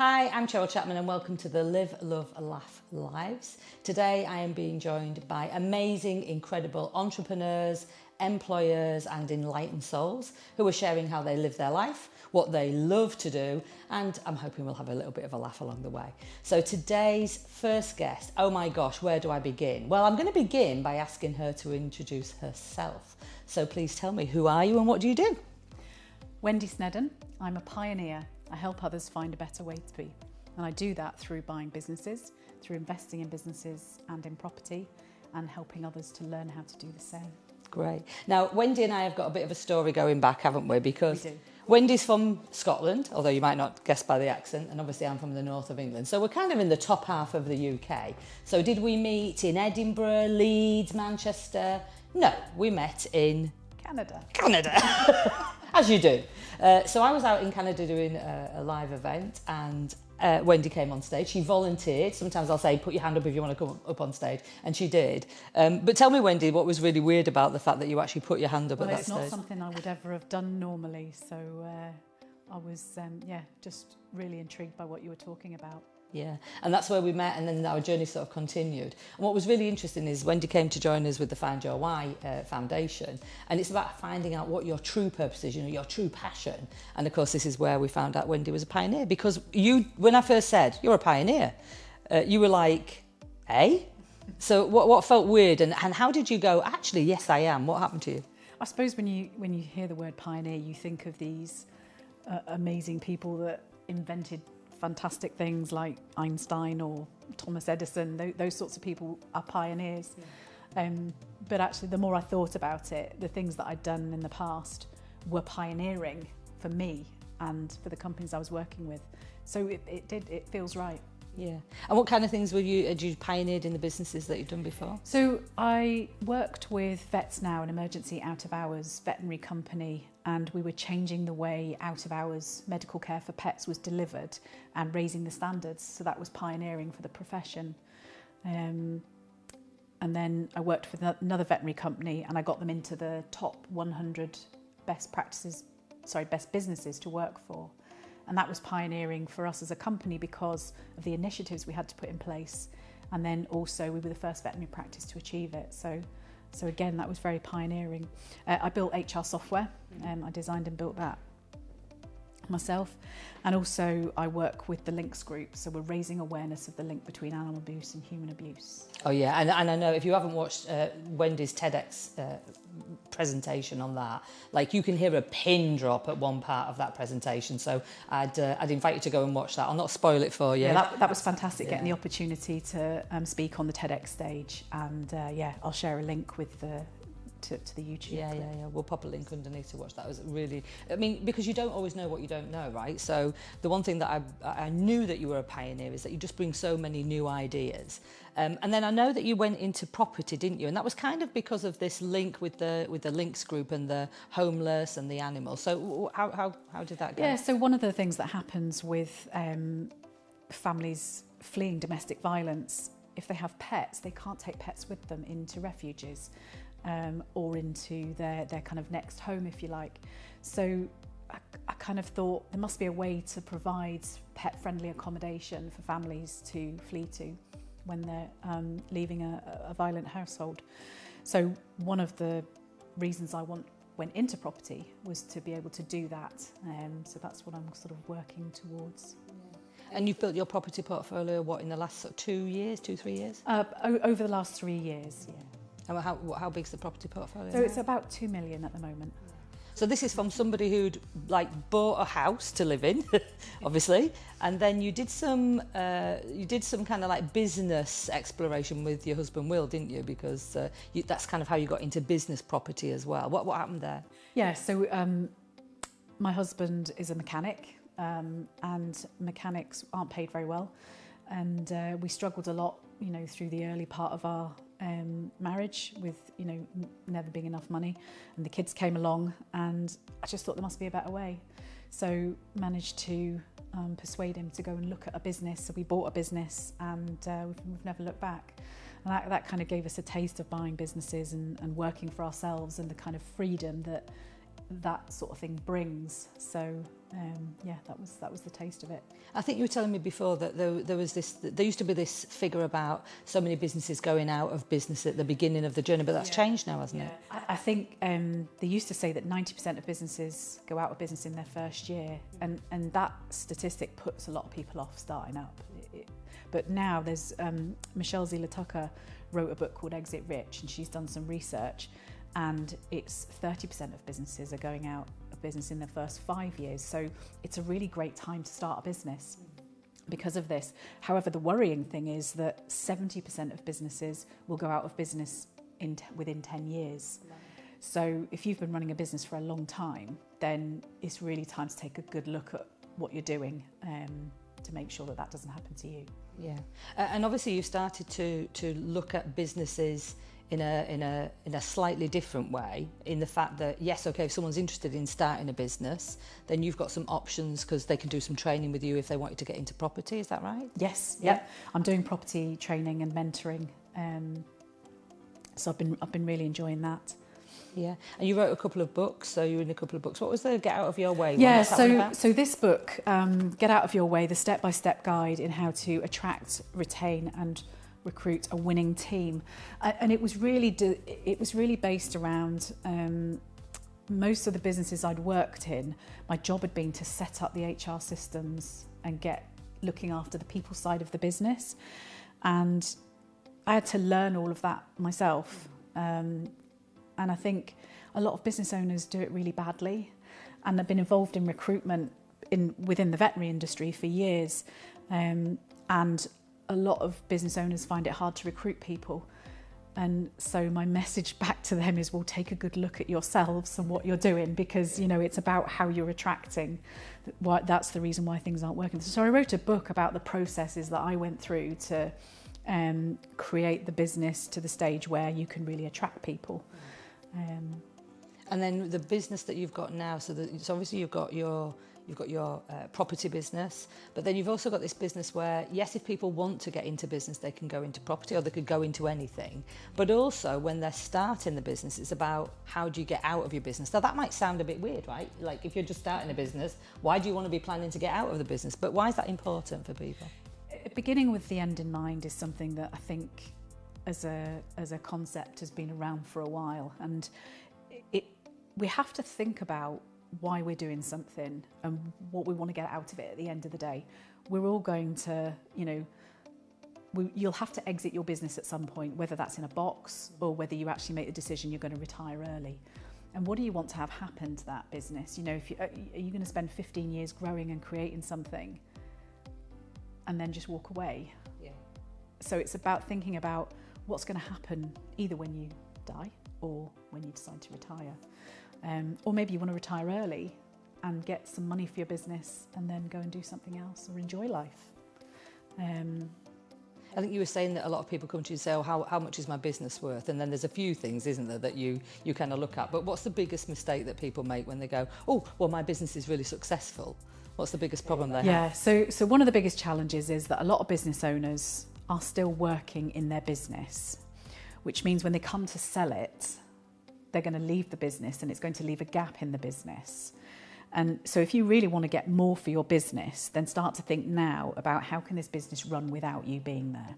Hi, I'm Cheryl Chapman and welcome to the Live, Love, Laugh Lives. Today I am being joined by amazing, incredible entrepreneurs, employers and enlightened souls who are sharing how they live their life, what they love to do, and I'm hoping we'll have a little bit of a laugh along the way. So today's first guest, oh my gosh, where do I begin? Well, I'm going to begin by asking her to introduce herself. So please tell me, who are you and what do you do? Wendy Sneddon. I'm a pioneer. I help others find a better way to be. And I do that through buying businesses, through investing in businesses and in property, and helping others to learn how to do the same. Great. Now, Wendy and I have got a bit of a story going back, haven't we? Because We do. Wendy's from Scotland, although you might not guess by the accent, and obviously I'm from the north of England. So we're kind of in the top half of the UK. So did we meet in Edinburgh, Leeds, Manchester? No, we met in Canada. As you do. So I was out in Canada doing a live event and Wendy came on stage. She volunteered. Sometimes I'll say, put your hand up if you want to come up on stage. And she did. But tell me, Wendy, what was really weird about the fact that you actually put your hand up at that stage? Well, it's not something I would ever have done normally. So I was, just really intrigued by what you were talking about. Yeah, and that's where we met, and then our journey sort of continued. And what was really interesting is Wendy came to join us with the Find Your Why Foundation, and it's about finding out what your true purpose is, your true passion. And of course, this is where we found out Wendy was a pioneer, because when I first said you're a pioneer, you were like, eh? So what felt weird, and how did you go? Actually, yes, I am. What happened to you? I suppose when you hear the word pioneer, you think of these amazing people that invented fantastic things like Einstein or Thomas Edison. Those sorts of people are pioneers. Yeah. But actually, the more I thought about it, the things that I'd done in the past were pioneering for me and for the companies I was working with. So it feels right. Yeah. And what kind of things had you pioneered in the businesses that you've done before? So I worked with Vets Now, an emergency out-of-hours veterinary company, and we were changing the way out-of-hours medical care for pets was delivered and raising the standards. So that was pioneering for the profession. And then I worked with another veterinary company and I got them into the top 100 best businesses to work for. And that was pioneering for us as a company because of the initiatives we had to put in place. And then also we were the first veterinary practice to achieve it. So again, that was very pioneering. I built HR software. I designed and built that myself. And also I work with the Links group. So we're raising awareness of the link between animal abuse and human abuse. Oh yeah, and I know if you haven't watched Wendy's TEDx presentation on that, like you can hear a pin drop at one part of that presentation. So I'd invite you to go and watch that. I'll not spoil it for you. Yeah, that was fantastic, getting the opportunity to speak on the TEDx stage. And I'll share a link with to the YouTube. Yeah. We'll pop a link underneath to watch that. It was really, because you don't always know what you don't know, right? So the one thing that I knew that you were a pioneer is that you just bring so many new ideas. And then I know that you went into property, didn't you? And that was kind of because of this link with the Links group and the homeless and the animals. So how did that go? Yeah, so one of the things that happens with families fleeing domestic violence, if they have pets, they can't take pets with them into refuges. Or into their kind of next home, if you like. So I kind of thought there must be a way to provide pet-friendly accommodation for families to flee to when they're leaving a violent household. So one of the reasons I went into property was to be able to do that. So that's what I'm sort of working towards. And you've built your property portfolio, in the last 3 years? Over the last 3 years, yeah. And how big's the property portfolio? So it's about 2 million at the moment. So this is from somebody who'd bought a house to live in, obviously, and then you did some kind of business exploration with your husband Will, didn't you? Because that's kind of how you got into business property as well. What happened there? Yeah, so my husband is a mechanic, and mechanics aren't paid very well, and we struggled a lot, through the early part of our marriage with never being enough money, and the kids came along and I just thought there must be a better way, so managed to persuade him to go and look at a business. So we bought a business and we've never looked back, and that kind of gave us a taste of buying businesses and working for ourselves and the kind of freedom that sort of thing brings. So that was the taste of it. I think you were telling me before that there used to be this figure about so many businesses going out of business at the beginning of the journey, but that's changed now, hasn't it? I think they used to say that 90% of businesses go out of business in their first year, and that statistic puts a lot of people off starting up. But now there's Michelle Zila-Tucker wrote a book called Exit Rich, and she's done some research, and it's 30% of businesses are going out of business in their first 5 years. So it's a really great time to start a business because of this. However, the worrying thing is that 70% of businesses will go out of business within 10 years. So if you've been running a business for a long time, then it's really time to take a good look at what you're doing to make sure that that doesn't happen to you. Yeah, and obviously you started to look at businesses in a slightly different way, in the fact that, yes, okay, if someone's interested in starting a business, then you've got some options because they can do some training with you if they wanted to get into property. Is that right? Yes. Yeah. I'm doing property training and mentoring, so I've been really enjoying that. Yeah, and you wrote a couple of books, so you're in a couple of books. What was the Get Out of Your Way one? Yeah, so this book, Get Out of Your Way, the step-by-step guide in how to attract, retain and recruit a winning team. And it was really based around most of the businesses I'd worked in. My job had been to set up the HR systems and looking after the people side of the business. And I had to learn all of that myself. And I think a lot of business owners do it really badly. And I've been involved in recruitment within the veterinary industry for years. And a lot of business owners find it hard to recruit people. And so my message back to them is, well, take a good look at yourselves and what you're doing, because, you know, it's about how you're attracting. That's the reason why things aren't working. So I wrote a book about the processes that I went through to create the business to the stage where you can really attract people. And then the business that you've got now, so obviously you've got your property business, but then you've also got this business where, yes, if people want to get into business, they can go into property or they could go into anything. But also when they're starting the business, it's about how do you get out of your business. Now that might sound a bit weird, right? Like if you're just starting a business, why do you want to be planning to get out of the business? But why is that important for people? Beginning with the end in mind is something that I think as a concept has been around for a while, and we have to think about why we're doing something and what we want to get out of it at the end of the day. We're all going to, you'll have to exit your business at some point, whether that's in a box or whether you actually make the decision you're going to retire early. And what do you want to have happen to that business? Are you going to spend 15 years growing and creating something and then just walk away? Yeah. So it's about thinking about what's going to happen either when you die or when you decide to retire. Or maybe you want to retire early and get some money for your business and then go and do something else or enjoy life. I think you were saying that a lot of people come to you and say, oh, how much is my business worth? And then there's a few things, isn't there, that you kind of look at. But what's the biggest mistake that people make when they go, oh, well, my business is really successful? What's the biggest problem they have? Yeah, so one of the biggest challenges is that a lot of business owners are still working in their business, which means when they come to sell it, they're going to leave the business and it's going to leave a gap in the business. And so if you really want to get more for your business, then start to think now about how can this business run without you being there.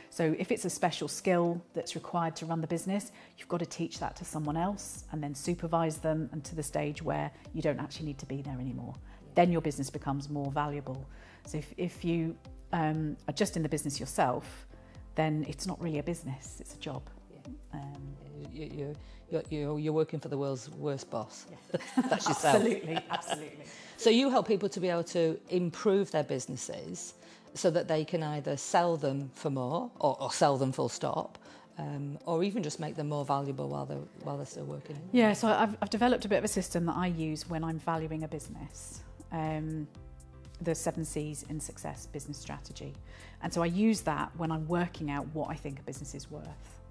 So if it's a special skill that's required to run the business, you've got to teach that to someone else and then supervise them and to the stage where you don't actually need to be there anymore. Then your business becomes more valuable. So if you are just in the business yourself, then it's not really a business, it's a job. You're working for the world's worst boss. Yeah. That's yourself. Absolutely. So you help people to be able to improve their businesses so that they can either sell them for more or sell them full stop, or even just make them more valuable while they're still working. Yeah, so I've developed a bit of a system that I use when I'm valuing a business. The 7 C's in success business strategy. And so I use that when I'm working out what I think a business is worth.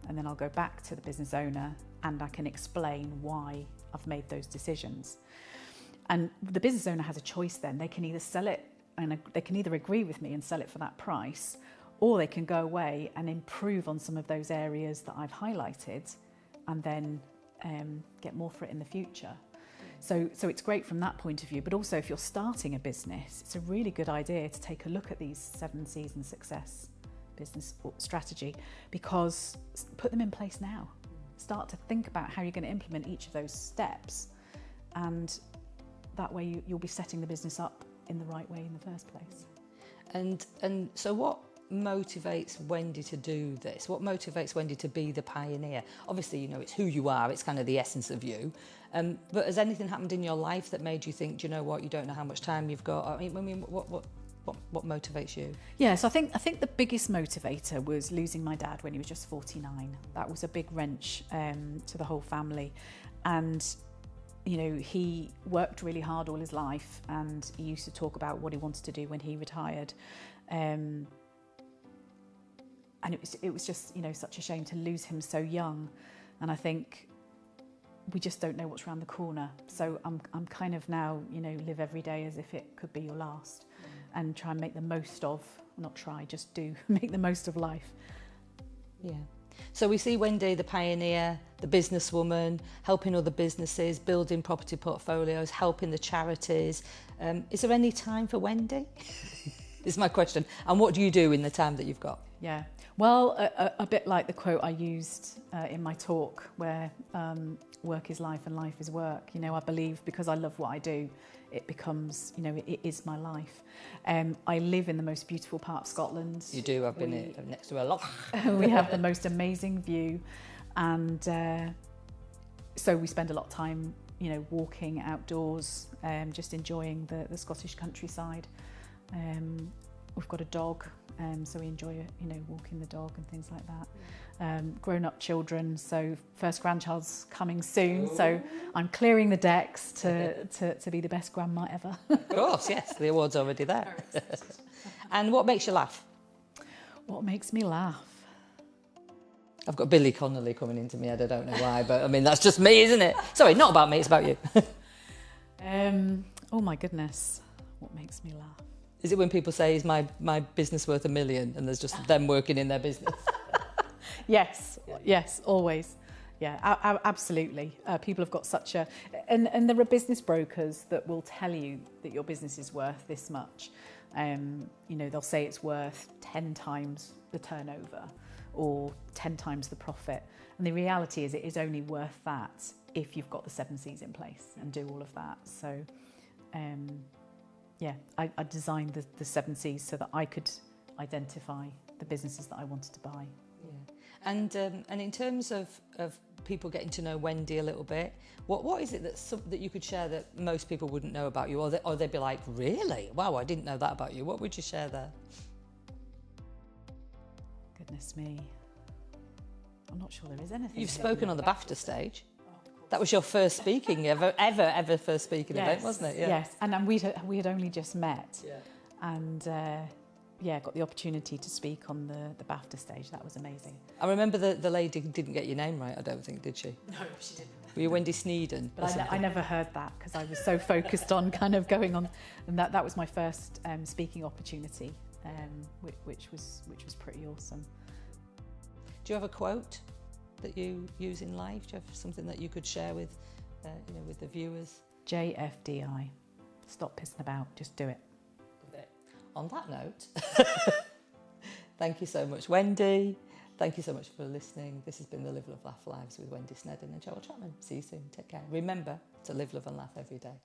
And then I'll go back to the business owner and I can explain why I've made those decisions. And the business owner has a choice then. They can either sell it and they can either agree with me and sell it for that price, or they can go away and improve on some of those areas that I've highlighted and then get more for it in the future. So it's great from that point of view, but also if you're starting a business, it's a really good idea to take a look at these 7 C's and success business strategy, because put them in place now. Start to think about how you're going to implement each of those steps, and that way you'll be setting the business up in the right way in the first place. And so what motivates Wendy to do this? What motivates Wendy to be the pioneer? Obviously, you know, it's who you are, it's kind of the essence of you. But has anything happened in your life that made you think, do you know what, you don't know how much time you've got? I mean, what motivates you? Yes, I think the biggest motivator was losing my dad when he was just 49. That was a big wrench to the whole family. And you know, he worked really hard all his life, and he used to talk about what he wanted to do when he retired. And it was just, you know, such a shame to lose him so young. And I think we just don't know what's around the corner. So I'm kind of now, you know, live every day as if it could be your last, and try and make the most of, not try, just do, make the most of life. Yeah. So we see Wendy, the pioneer, the businesswoman, helping other businesses, building property portfolios, helping the charities. Is there any time for Wendy? Is my question. And what do you do in the time that you've got? Yeah, well, a bit like the quote I used in my talk, where work is life and life is work. You know, I believe because I love what I do, it becomes, you know, it is my life. I live in the most beautiful part of Scotland. You do, I've been next to a lot. We have the most amazing view, and so we spend a lot of time, you know, walking outdoors, just enjoying the Scottish countryside. We've got a dog, so we enjoy, you know, walking the dog and things like that. Grown-up children, so first grandchild's coming soon, so I'm clearing the decks to be the best grandma ever. Of course, yes, the award's already there. And what makes you laugh? What makes me laugh? I've got Billy Connolly coming into my head, I don't know why, but I mean, that's just me, isn't it? Sorry, not about me, it's about you. Oh my goodness, what makes me laugh? Is it when people say, is my business worth $1 million, and there's just them working in their business? Yes, yes, always. Yeah, absolutely. People have got such a... And there are business brokers that will tell you that your business is worth this much. You know, they'll say it's worth 10 times the turnover or 10 times the profit. And the reality is it is only worth that if you've got the 7 C's in place and do all of that. So, yeah, I designed the 7 C's so that I could identify the businesses that I wanted to buy. Yeah. And in terms of people getting to know Wendy a little bit, what is it that you could share that most people wouldn't know about you, or they'd be like, really? Wow, I didn't know that about you. What would you share there? Goodness me. I'm not sure there is anything. You've spoken on the BAFTA stage. That was your first speaking ever first speaking event, wasn't it? Yeah. Yes, and we had only just met. Yeah. And yeah, got the opportunity to speak on the BAFTA stage. That was amazing. I remember the lady didn't get your name right, I don't think, did she? No, she didn't. Were you Wendy Sneddon? But I never heard that because I was so focused on kind of going on, and that was my first speaking opportunity, which was pretty awesome. Do you have a quote that you use in life? Do you have something that you could share with, with the viewers? JFDI. Stop pissing about. Just do it. On that note, thank you so much, Wendy. Thank you so much for listening. This has been the Live, Love, Laugh Lives with Wendy Sneddon and Cheryl Chapman. See you soon. Take care. Remember to live, love and laugh every day.